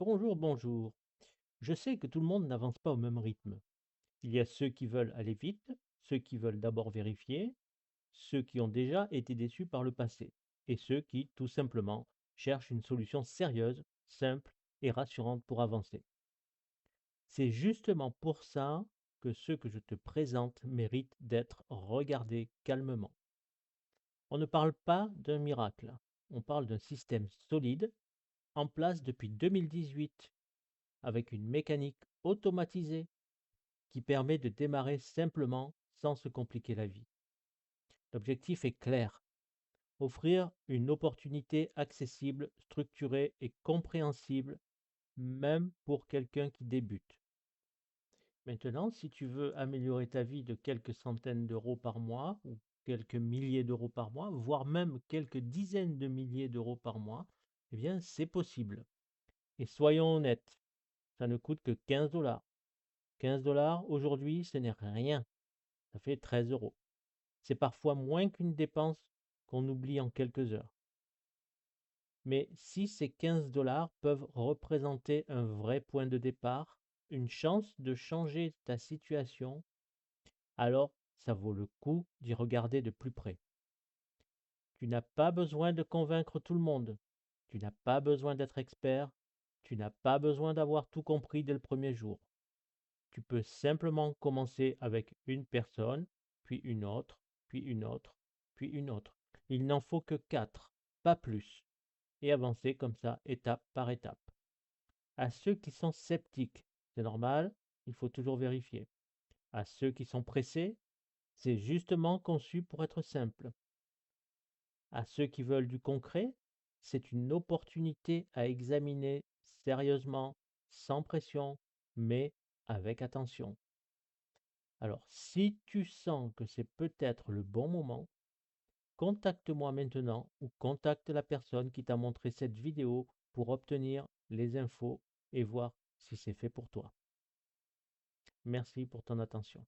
Bonjour, bonjour. Je sais que tout le monde n'avance pas au même rythme. Il y a ceux qui veulent aller vite, ceux qui veulent d'abord vérifier, ceux qui ont déjà été déçus par le passé, et ceux qui, tout simplement, cherchent une solution sérieuse, simple et rassurante pour avancer. C'est justement pour ça que ceux que je te présente méritent d'être regardés calmement. On ne parle pas d'un miracle, on parle d'un système solide, en place depuis 2018, avec une mécanique automatisée qui permet de démarrer simplement sans se compliquer la vie. L'objectif est clair, offrir une opportunité accessible, structurée et compréhensible, même pour quelqu'un qui débute. Maintenant, si tu veux améliorer ta vie de quelques centaines d'euros par mois ou quelques milliers d'euros par mois, voire même quelques dizaines de milliers d'euros par mois, eh bien, c'est possible. Et soyons honnêtes, ça ne coûte que 15 dollars. 15 dollars aujourd'hui, ce n'est rien. Ça fait 13 euros. C'est parfois moins qu'une dépense qu'on oublie en quelques heures. Mais si ces 15 dollars peuvent représenter un vrai point de départ, une chance de changer ta situation, alors ça vaut le coup d'y regarder de plus près. Tu n'as pas besoin de convaincre tout le monde. Tu n'as pas besoin d'être expert. Tu n'as pas besoin d'avoir tout compris dès le premier jour. Tu peux simplement commencer avec une personne, puis une autre, puis une autre, puis une autre. Il n'en faut que 4, pas plus, et avancer comme ça, étape par étape. À ceux qui sont sceptiques, c'est normal, il faut toujours vérifier. À ceux qui sont pressés, c'est justement conçu pour être simple. À ceux qui veulent du concret, c'est une opportunité à examiner sérieusement, sans pression, mais avec attention. Alors, si tu sens que c'est peut-être le bon moment, contacte-moi maintenant ou contacte la personne qui t'a montré cette vidéo pour obtenir les infos et voir si c'est fait pour toi. Merci pour ton attention.